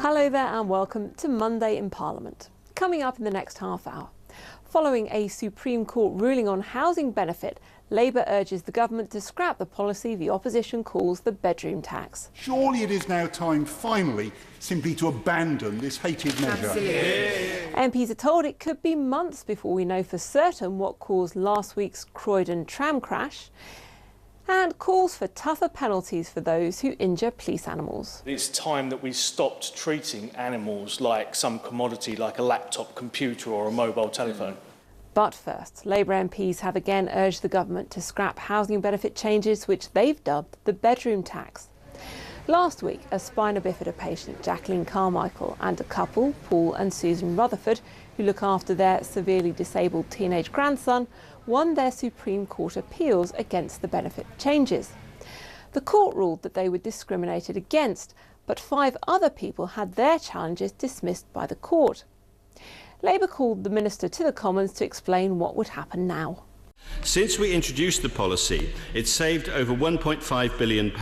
Hello there and welcome to Monday in Parliament. Coming up in the next half hour. Following a Supreme Court ruling on housing benefit, Labour urges the government to scrap the policy the opposition calls the bedroom tax. Surely it is now time, finally, simply to abandon this hated measure. Absolutely. MPs are told it could be months before we know for certain what caused last week's Croydon tram crash, and calls for tougher penalties for those who injure police animals. It's time that we stopped treating animals like some commodity, like a laptop computer or a mobile telephone. But first, Labour MPs have again urged the government to scrap housing benefit changes which they've dubbed the bedroom tax. Last week, a spina bifida patient, Jacqueline Carmichael, and a couple, Paul and Susan Rutherford, who look after their severely disabled teenage grandson, won their Supreme Court appeals against the benefit changes. The court ruled that they were discriminated against, but 5 other people had their challenges dismissed by the court. Labour called the Minister to the Commons to explain what would happen now. Since we introduced the policy, it's saved over £1.5 billion,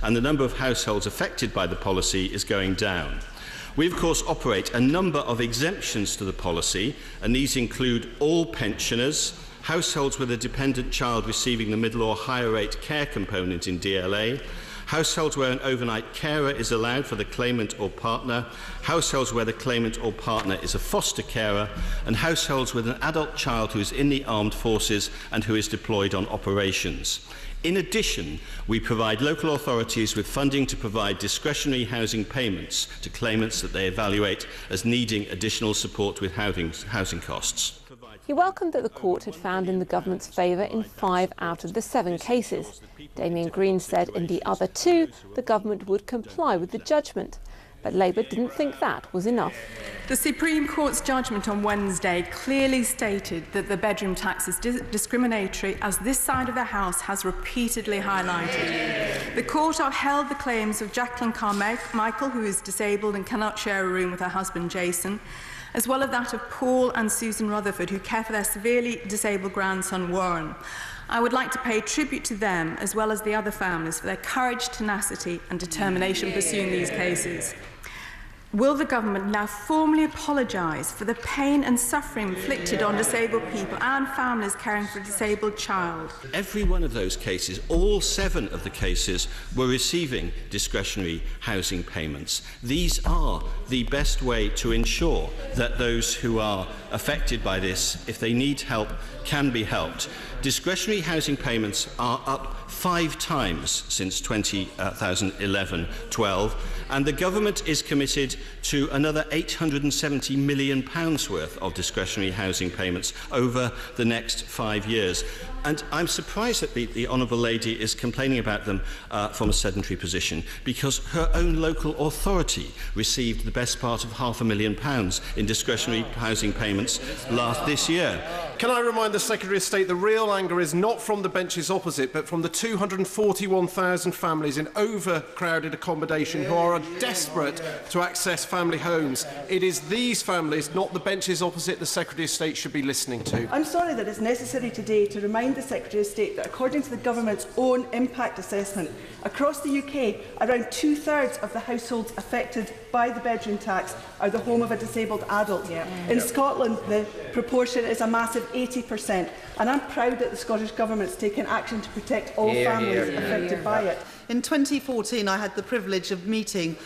and the number of households affected by the policy is going down. We, of course, operate a number of exemptions to the policy, and these include all pensioners, households with a dependent child receiving the middle or higher rate care component in DLA, households where an overnight carer is allowed for the claimant or partner, households where the claimant or partner is a foster carer, and households with an adult child who is in the armed forces and who is deployed on operations. In addition, we provide local authorities with funding to provide discretionary housing payments to claimants that they evaluate as needing additional support with housing costs. He welcomed that the court had found in the government's favour in 5 out of the 7 cases. Damien Green said in the other 2 the government would comply with the judgment. But Labour didn't think that was enough. The Supreme Court's judgment on Wednesday clearly stated that the bedroom tax is discriminatory, as this side of the House has repeatedly highlighted. The court upheld the claims of Jacqueline Carmichael, who is disabled and cannot share a room with her husband Jason, as well as that of Paul and Susan Rutherford, who care for their severely disabled grandson Warren. I would like to pay tribute to them, as well as the other families, for their courage, tenacity and determination pursuing these cases. Will the government now formally apologise for the pain and suffering inflicted on disabled people and families caring for a disabled child? Every one of those cases, all 7 of the cases, were receiving discretionary housing payments. These are the best way to ensure that those who are affected by this, if they need help, can be helped. Discretionary housing payments are up 5 times since 2011-12, and the government is committed to another £870 million worth of discretionary housing payments over the next 5 years. And I'm surprised that the Honourable Lady is complaining about them from a sedentary position, because her own local authority received the best part of £500,000 in discretionary housing payments this year. Can I remind the Secretary of State the real anger is not from the benches opposite, but from the 241,000 families in overcrowded accommodation who are desperate to access family homes. It is these families, not the benches opposite, the Secretary of State should be listening to. I'm sorry that it's necessary today to remind the Secretary of State that according to the government's own impact assessment, across the UK, around 2/3 of the households affected by the bedroom tax are the home of a disabled adult. In Scotland, the proportion is a massive 80%, and I'm proud that the Scottish Government's taken action to protect all families affected by it. In 2014, I had the privilege of meeting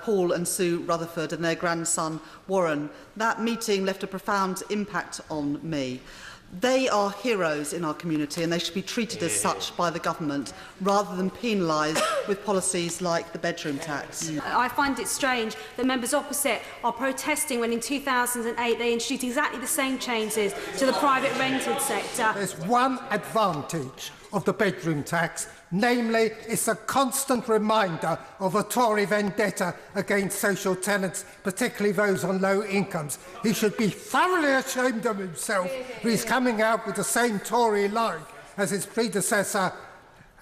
Paul and Sue Rutherford and their grandson Warren. That meeting left a profound impact on me. They are heroes in our community, and they should be treated as such by the government rather than penalised with policies like the bedroom tax. I find it strange that members opposite are protesting when in 2008 they introduced exactly the same changes to the private rented sector. There's one advantage of the bedroom tax, namely it's a constant reminder of a Tory vendetta against social tenants, particularly those on low incomes. He should be thoroughly ashamed of himself if he's coming out with the same Tory line as his predecessor,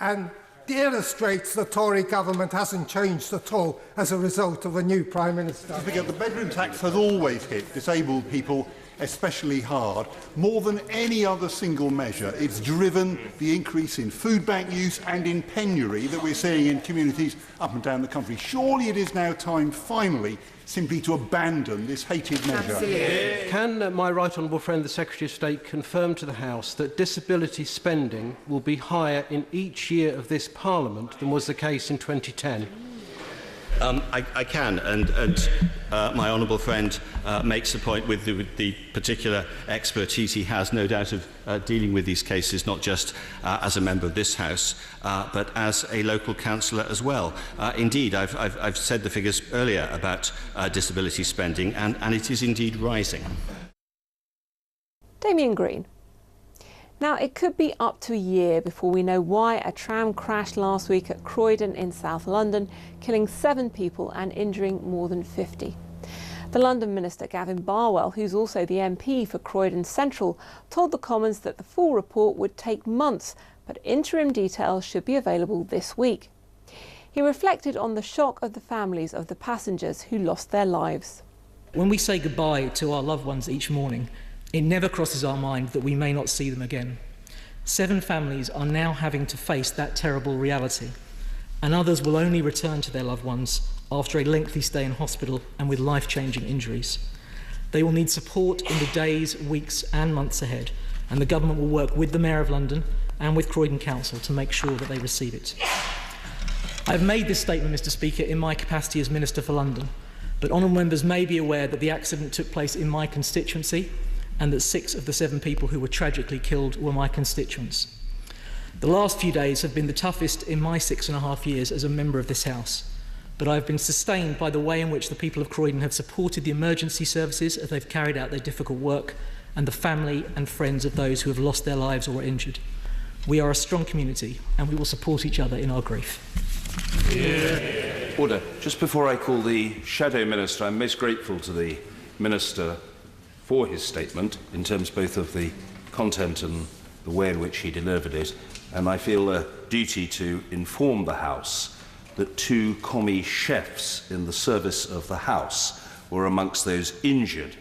and illustrates the Tory government hasn't changed at all as a result of a new Prime Minister. The bedroom tax has always hit disabled people especially hard. More than any other single measure, it's driven the increase in food bank use and in penury that we're seeing in communities up and down the country. Surely it is now time, finally, simply to abandon this hated measure. Absolutely. Can my right honourable friend, the Secretary of State, confirm to the House that disability spending will be higher in each year of this Parliament than was the case in 2010? I can, and my honourable friend makes the point with the particular expertise he has, no doubt, of dealing with these cases, not just as a member of this House, but as a local councillor as well. Indeed, I've said the figures earlier about disability spending, and it is indeed rising. Damien Green. Now, it could be up to a year before we know why a tram crashed last week at Croydon in South London, killing 7 people and injuring more than 50. The London Minister Gavin Barwell, who's also the MP for Croydon Central, told the Commons that the full report would take months, but interim details should be available this week. He reflected on the shock of the families of the passengers who lost their lives. When we say goodbye to our loved ones each morning, it never crosses our mind that we may not see them again. 7 families are now having to face that terrible reality, and others will only return to their loved ones after a lengthy stay in hospital and with life-changing injuries. They will need support in the days, weeks and months ahead, and the government will work with the Mayor of London and with Croydon Council to make sure that they receive it. I've made this statement, Mr. Speaker, in my capacity as Minister for London, but honourable members may be aware that the accident took place in my constituency and that 6 of the 7 people who were tragically killed were my constituents. The last few days have been the toughest in my 6.5 years as a member of this House, but I've been sustained by the way in which the people of Croydon have supported the emergency services as they've carried out their difficult work, and the family and friends of those who have lost their lives or were injured. We are a strong community, and we will support each other in our grief. Yeah. Order. Just before I call the Shadow Minister, I'm most grateful to the Minister for his statement in terms both of the content and the way in which he delivered it, and I feel a duty to inform the House that 2 commie chefs in the service of the House were amongst those injured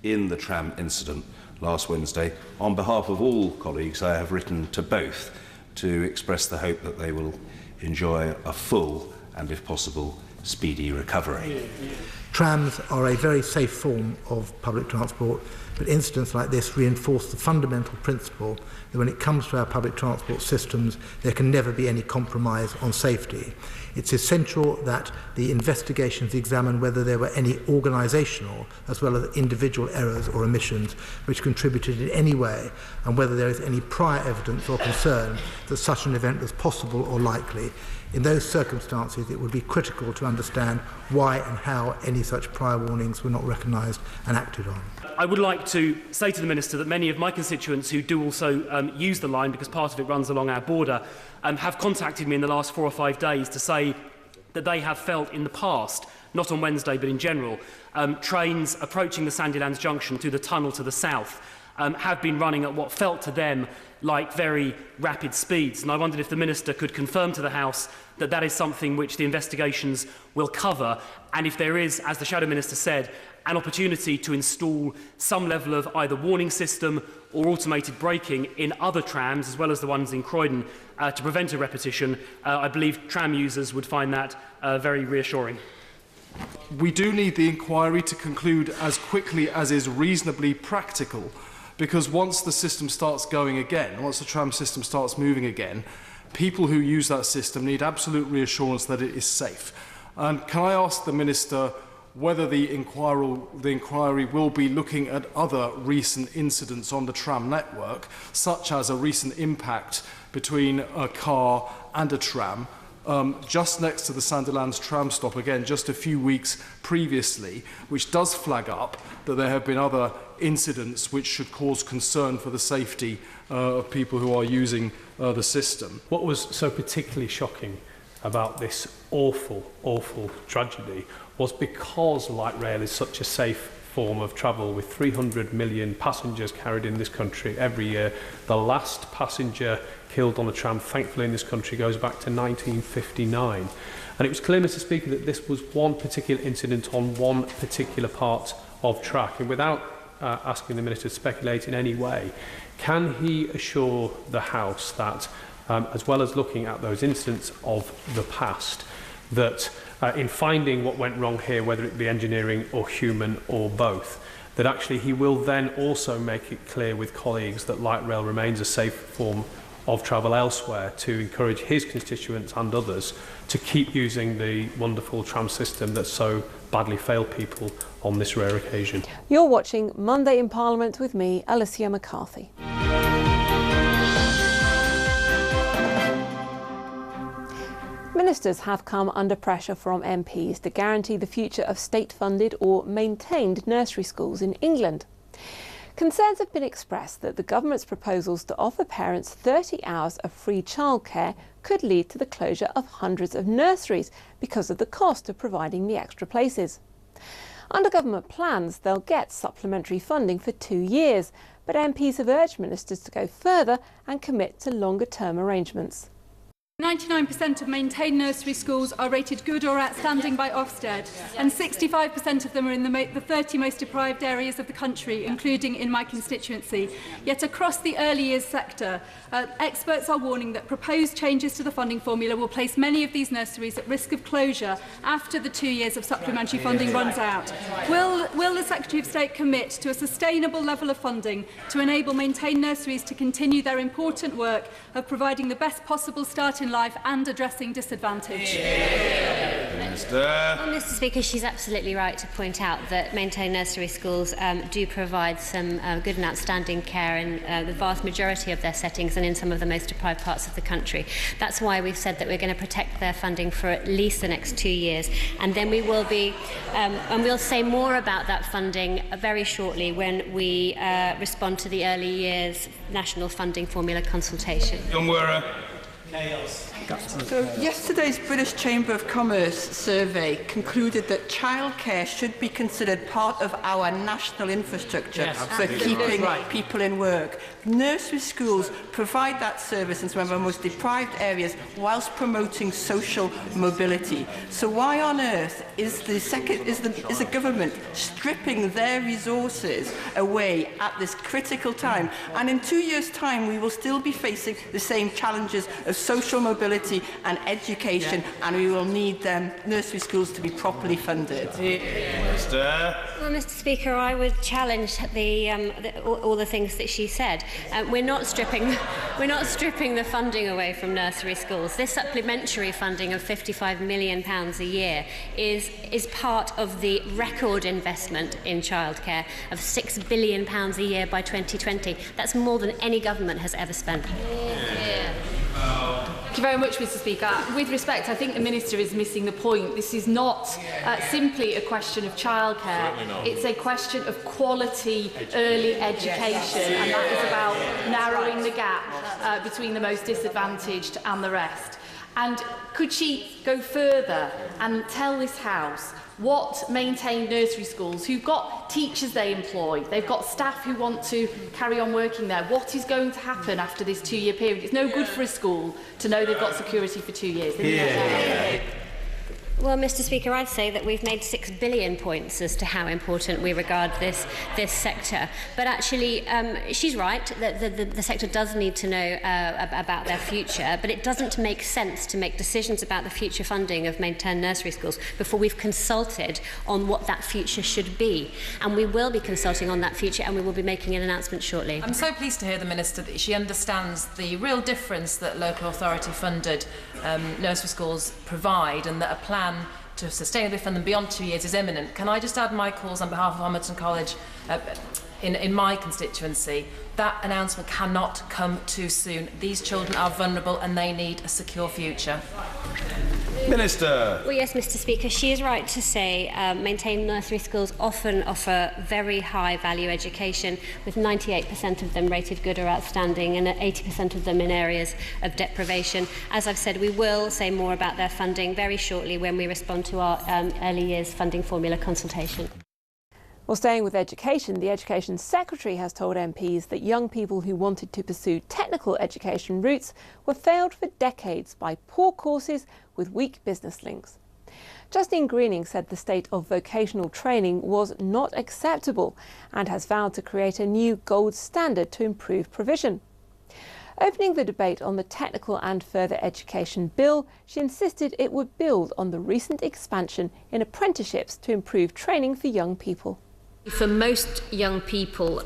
in the tram incident last Wednesday. On behalf of all colleagues, I have written to both to express the hope that they will enjoy a full and, if possible, speedy recovery. Trams are a very safe form of public transport, but incidents like this reinforce the fundamental principle that when it comes to our public transport systems, there can never be any compromise on safety. It's essential that the investigations examine whether there were any organisational as well as individual errors or omissions which contributed in any way, and whether there is any prior evidence or concern that such an event was possible or likely. In those circumstances, it would be critical to understand why and how any such prior warnings were not recognised and acted on. I would like to say to the Minister that many of my constituents who do also use the line, because part of it runs along our border, have contacted me in the last 4 or 5 days to say that they have felt in the past, not on Wednesday but in general, trains approaching the Sandilands Junction through the tunnel to the south have been running at what felt to them like very rapid speeds. And I wondered if the Minister could confirm to the House that that is something which the investigations will cover, and if there is, as the Shadow Minister said, an opportunity to install some level of either warning system or automated braking in other trams, as well as the ones in Croydon, to prevent a repetition. I believe tram users would find that very reassuring. We do need the inquiry to conclude as quickly as is reasonably practical, because once the system starts going again, once the tram system starts moving again, people who use that system need absolute reassurance that it is safe. And can I ask the Minister whether the inquiry will be looking at other recent incidents on the tram network, such as a recent impact between a car and a tram, just next to the Sandilands tram stop, again, just a few weeks previously, which does flag up that there have been other incidents which should cause concern for the safety of people who are using the system. What was so particularly shocking about this awful, awful tragedy was because light rail is such a safe form of travel, with 300 million passengers carried in this country every year. The last passenger killed on a tram, thankfully, in this country goes back to 1959. And it was clear, Mr. Speaker, that this was one particular incident on one particular part of track. And without asking the Minister to speculate in any way, can he assure the House that, as well as looking at those incidents of the past, that in finding what went wrong here, whether it be engineering or human or both, that actually he will then also make it clear with colleagues that light rail remains a safe form of travel elsewhere, to encourage his constituents and others to keep using the wonderful tram system that so badly failed people on this rare occasion. You're watching Monday in Parliament with me, Alicia McCarthy. Ministers have come under pressure from MPs to guarantee the future of state-funded or maintained nursery schools in England. Concerns have been expressed that the government's proposals to offer parents 30 hours of free childcare could lead to the closure of hundreds of nurseries because of the cost of providing the extra places. Under government plans, they'll get supplementary funding for 2 years, but MPs have urged ministers to go further and commit to longer-term arrangements. 99% of maintained nursery schools are rated good or outstanding by Ofsted, and 65% of them are in the 30 most deprived areas of the country, including in my constituency. Yet across the early years sector, experts are warning that proposed changes to the funding formula will place many of these nurseries at risk of closure after the 2 years of supplementary funding runs out. Will the Secretary of State commit to a sustainable level of funding to enable maintained nurseries to continue their important work of providing the best possible start in life and addressing disadvantage? Minister. Well, Mr. Speaker, she's absolutely right to point out that maintained nursery schools do provide some good and outstanding care in the vast majority of their settings and in some of the most deprived parts of the country. That's why we've said that we're going to protect their funding for at least the next 2 years, and then we will be, and we'll say more about that funding very shortly when we respond to the early years national funding formula consultation. So yesterday's British Chamber of Commerce survey concluded that childcare should be considered part of our national infrastructure for keeping people in work. Nursery schools provide that service in some of our most deprived areas whilst promoting social mobility. So why on earth is the government stripping their resources away at this critical time? And in 2 years' time, we will still be facing the same challenges of social mobility and education, and we will need nursery schools to be properly funded. Minister. Well, Mr. Speaker, I would challenge all the things that she said. We're not stripping the funding away from nursery schools. This supplementary funding of £55 million a year is part of the record investment in childcare of £6 billion a year by 2020. That's more than any government has ever spent. Thank you very much, Mr. Speaker. With respect, I think the Minister is missing the point. This is not simply a question of childcare. It's a question of quality early education, and that is about narrowing the gap between the most disadvantaged and the rest. And could she go further and tell this House what maintained nursery schools, who've got teachers they employ, they've got staff who want to carry on working there, what is going to happen after this 2-year period? It's no good for a school to know they've got security for 2 years. Well, Mr. Speaker, I'd say that we've made 6 billion points as to how important we regard this sector. But actually, she's right that the sector does need to know about their future, but it doesn't make sense to make decisions about the future funding of maintained nursery schools before we've consulted on what that future should be. And we will be consulting on that future, and we will be making an announcement shortly. I'm so pleased to hear the Minister that she understands the real difference that local authority funded nursery schools provide, and that a plan to sustainably fund them beyond 2 years is imminent. Can I just add my calls on behalf of Homerton College in my constituency? That announcement cannot come too soon. These children are vulnerable and they need a secure future. Minister. Well, yes, Mr. Speaker, she is right to say maintained nursery schools often offer very high value education, with 98% of them rated good or outstanding and 80% of them in areas of deprivation. As I've said, we will say more about their funding very shortly when we respond to our early years funding formula consultation. Well, staying with education, the Education Secretary has told MPs that young people who wanted to pursue technical education routes were failed for decades by poor courses with weak business links. Justine Greening said the state of vocational training was not acceptable and has vowed to create a new gold standard to improve provision. Opening the debate on the technical and further education bill, she insisted it would build on the recent expansion in apprenticeships to improve training for young people. For most young people,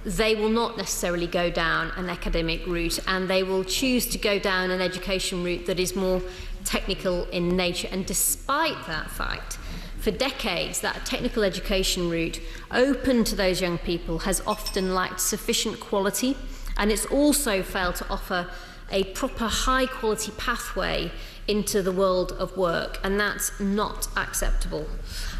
they will not necessarily go down an academic route, and they will choose to go down an education route that is more technical in nature. And despite that fact, for decades, that technical education route open to those young people has often lacked sufficient quality, and it's also failed to offer a proper high quality pathway into the world of work, and that's not acceptable.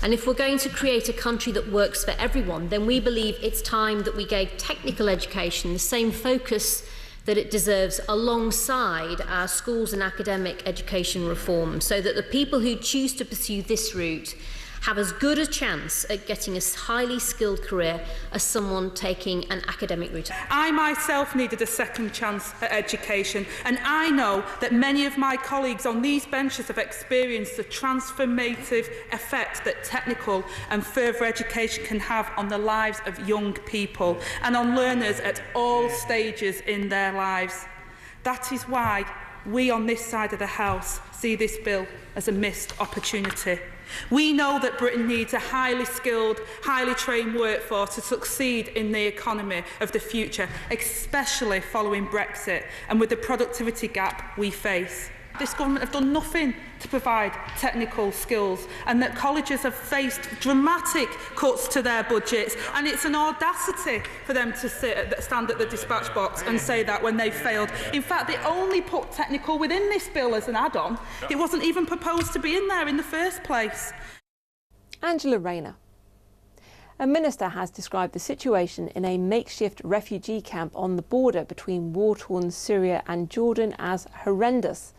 And if we're going to create a country that works for everyone, then we believe it's time that we gave technical education the same focus that it deserves alongside our schools and academic education reform, so that the people who choose to pursue this route have as good a chance at getting a highly skilled career as someone taking an academic route. I myself needed a second chance at education, and I know that many of my colleagues on these benches have experienced the transformative effect that technical and further education can have on the lives of young people and on learners at all stages in their lives. That is why we on this side of the House see this bill as a missed opportunity. We know that Britain needs a highly skilled, highly trained workforce to succeed in the economy of the future, especially following Brexit and with the productivity gap we face. This government have done nothing to provide technical skills, and that colleges have faced dramatic cuts to their budgets, and it's an audacity for them to stand at the dispatch box and say that when they failed. In fact, they only put technical within this bill as an add-on. It wasn't even proposed to be in there in the first place. Angela Rayner. A minister has described the situation in a makeshift refugee camp on the border between war-torn Syria and Jordan as horrendous.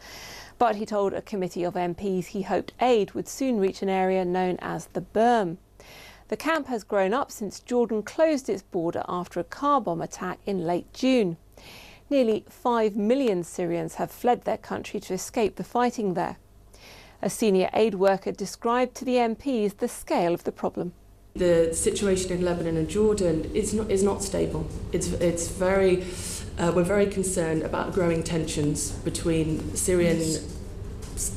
But he told a committee of MPs he hoped aid would soon reach an area known as the Berm. The camp has grown up since Jordan closed its border after a car bomb attack in late June. Nearly 5 million Syrians have fled their country to escape the fighting there. A senior aid worker described to the MPs the scale of the problem. The situation in Lebanon and Jordan is not stable. It's very we're very concerned about growing tensions between Syrian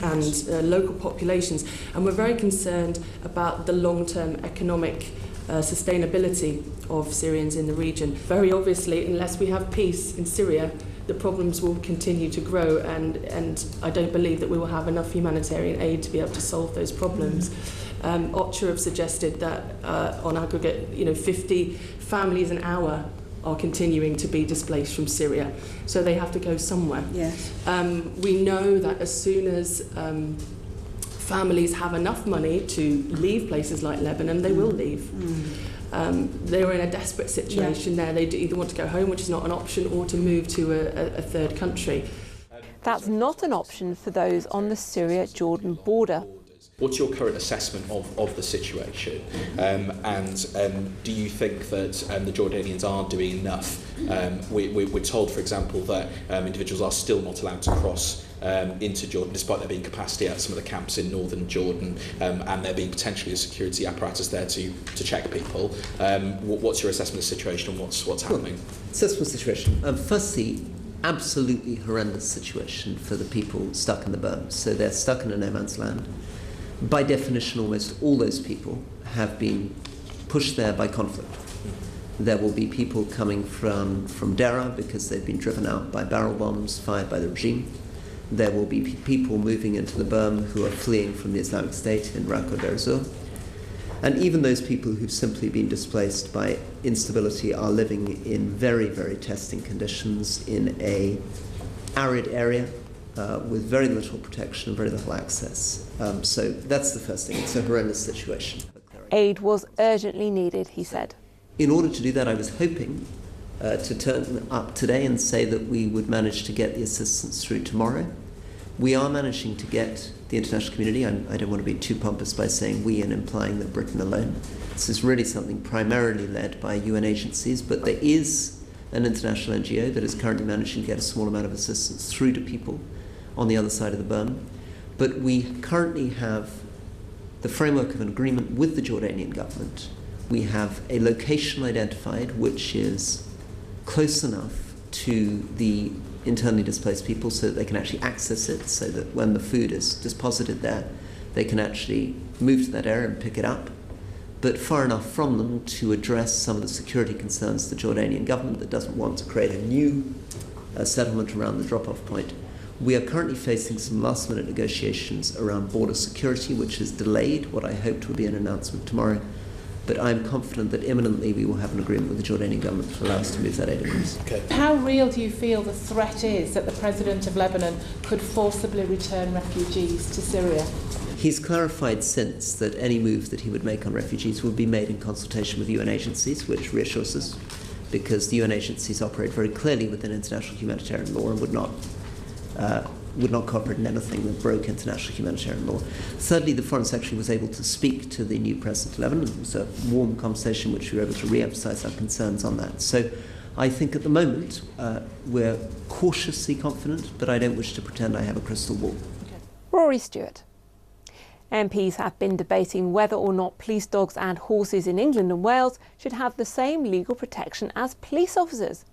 and local populations, and we're very concerned about the long-term economic sustainability of Syrians in the region. Very obviously, unless we have peace in Syria, the problems will continue to grow, and I don't believe that we will have enough humanitarian aid to be able to solve those problems. OCHA have suggested that on aggregate, 50 families an hour are continuing to be displaced from Syria, so they have to go somewhere. Yes. We know that as soon as families have enough money to leave places like Lebanon, they will leave. They're in a desperate situation there. They either want to go home, which is not an option, or to move to a third country. That's not an option for those on the Syria-Jordan border. What's your current assessment of the situation, and do you think that the Jordanians are doing enough? We're told, for example, that individuals are still not allowed to cross into Jordan, despite there being capacity at some of the camps in northern Jordan, and there being potentially a security apparatus there to check people. What's your assessment of the situation, and what's happening? Assessment of the situation. Firstly, absolutely horrendous situation for the people stuck in the Berm. So they're stuck in a no man's land. By definition, almost all those people have been pushed there by conflict. There will be people coming from Daraa because they've been driven out by barrel bombs fired by the regime. There will be people moving into the Berm who are fleeing from the Islamic State in Raqqa Deir ez-Zor. And even those people who've simply been displaced by instability are living in very, very testing conditions in an arid area with very little protection and very little access. So that's the first thing. It's a horrendous situation. Aid was urgently needed, he said. In order to do that, I was hoping to turn up today and say that we would manage to get the assistance through tomorrow. We are managing to get the international community. I don't want to be too pompous by saying we and implying that Britain alone. This is really something primarily led by UN agencies, but there is an international NGO that is currently managing to get a small amount of assistance through to people on the other side of the Berm. But we currently have the framework of an agreement with the Jordanian government. We have a location identified which is close enough to the internally displaced people so that they can actually access it, so that when the food is deposited there, they can actually move to that area and pick it up, but far enough from them to address some of the security concerns of the Jordanian government that doesn't want to create a new settlement around the drop-off point. We are currently facing some last-minute negotiations around border security, which has delayed what I hoped would be an announcement tomorrow. But I'm confident that imminently we will have an agreement with the Jordanian government to allow us to move that aid across. Okay. How real do you feel the threat is that the President of Lebanon could forcibly return refugees to Syria? He's clarified since that any move that he would make on refugees would be made in consultation with UN agencies, which reassures us, because the UN agencies operate very clearly within international humanitarian law and would not cooperate in anything that broke international humanitarian law. Thirdly, the Foreign Secretary was able to speak to the new President of Lebanon. It was a warm conversation which we were able to re-emphasise our concerns on that. So I think at the moment we're cautiously confident, but I don't wish to pretend I have a crystal ball. Rory Stewart. MPs have been debating whether or not police dogs and horses in England and Wales should have the same legal protection as police officers.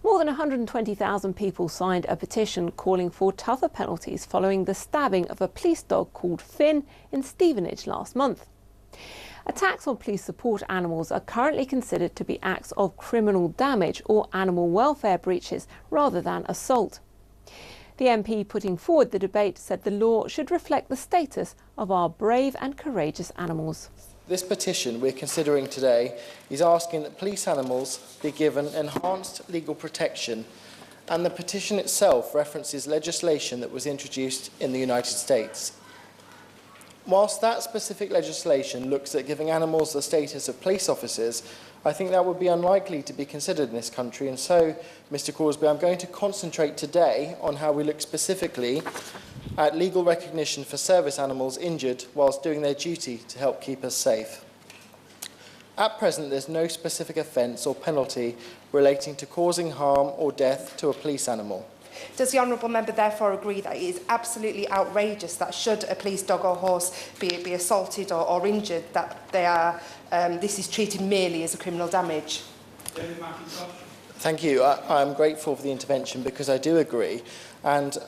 More than 120,000 people signed a petition calling for tougher penalties following the stabbing of a police dog called Finn in Stevenage last month. Attacks on police support animals are currently considered to be acts of criminal damage or animal welfare breaches rather than assault. The MP putting forward the debate said the law should reflect the status of our brave and courageous animals. This petition we're considering today is asking that police animals be given enhanced legal protection, and the petition itself references legislation that was introduced in the United States. Whilst that specific legislation looks at giving animals the status of police officers, I think that would be unlikely to be considered in this country, and so, Mr Crosby, I'm going to concentrate today on how we look specifically at legal recognition for service animals injured whilst doing their duty to help keep us safe. At present, there's no specific offence or penalty relating to causing harm or death to a police animal. Does the honourable member therefore agree that it is absolutely outrageous that should a police dog or horse be assaulted or injured, that this is treated merely as a criminal damage? Thank you. I'm grateful for the intervention because I do agree. And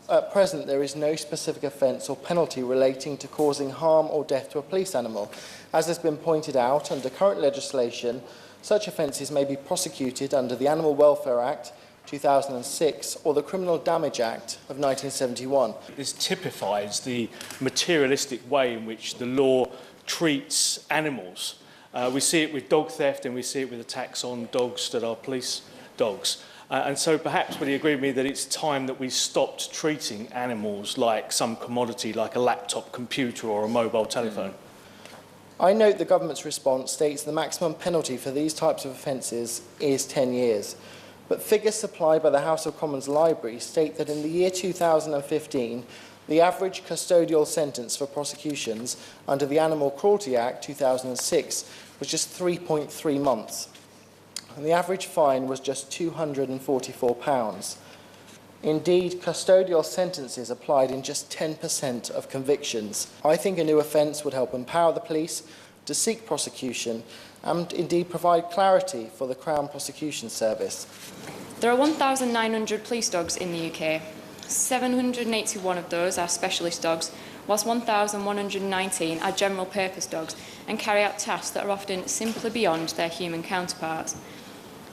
at present, there is no specific offence or penalty relating to causing harm or death to a police animal. As has been pointed out, under current legislation, such offences may be prosecuted under the Animal Welfare Act 2006 or the Criminal Damage Act of 1971. This typifies the materialistic way in which the law treats animals. We see it with dog theft and we see it with attacks on dogs that are police dogs. And so perhaps would you agree with me that it's time that we stopped treating animals like some commodity, like a laptop computer or a mobile telephone? I note the government's response states the maximum penalty for these types of offences is 10 years. But figures supplied by the House of Commons Library state that in the year 2015, the average custodial sentence for prosecutions under the Animal Cruelty Act 2006 was just 3.3 months. And the average fine was just £244. Indeed, custodial sentences applied in just 10% of convictions. I think a new offence would help empower the police to seek prosecution and indeed provide clarity for the Crown Prosecution Service. There are 1,900 police dogs in the UK. 781 of those are specialist dogs, whilst 1,119 are general purpose dogs and carry out tasks that are often simply beyond their human counterparts.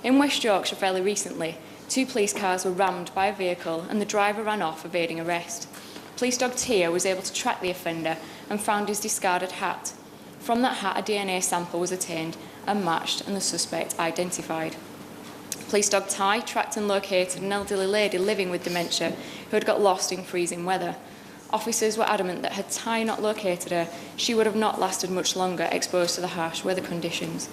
In West Yorkshire fairly recently, 2 police cars were rammed by a vehicle and the driver ran off evading arrest. Police dog Tia was able to track the offender and found his discarded hat. From that hat, a DNA sample was obtained and matched and the suspect identified. Police dog Ty tracked and located an elderly lady living with dementia who had got lost in freezing weather. Officers were adamant that had Ty not located her, she would have not lasted much longer exposed to the harsh weather conditions.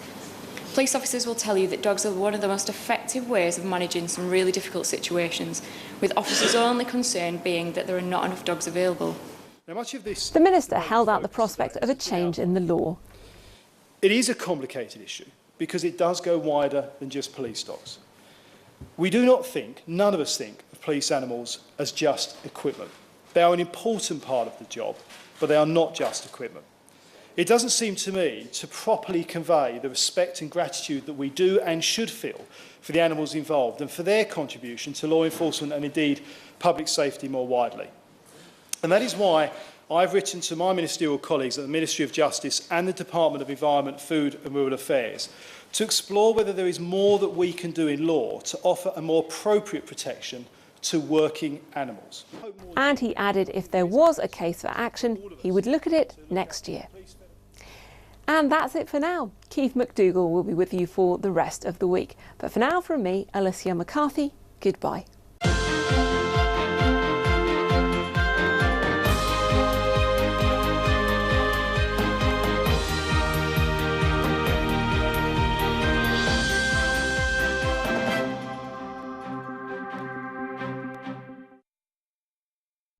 Police officers will tell you that dogs are one of the most effective ways of managing some really difficult situations, with officers' only concern being that there are not enough dogs available. Now, much of this the Minister held out the prospect of a change in the law. It is a complicated issue because it does go wider than just police dogs. We do not think, none of us think, of police animals as just equipment. They are an important part of the job, but they are not just equipment. It doesn't seem to me to properly convey the respect and gratitude that we do and should feel for the animals involved and for their contribution to law enforcement and indeed public safety more widely. And that is why I've written to my ministerial colleagues at the Ministry of Justice and the Department of Environment, Food and Rural Affairs to explore whether there is more that we can do in law to offer a more appropriate protection to working animals. And he added if there was a case for action, he would look at it next year. And that's it for now. Keith McDougall will be with you for the rest of the week. But for now, from me, Alicia McCarthy, goodbye.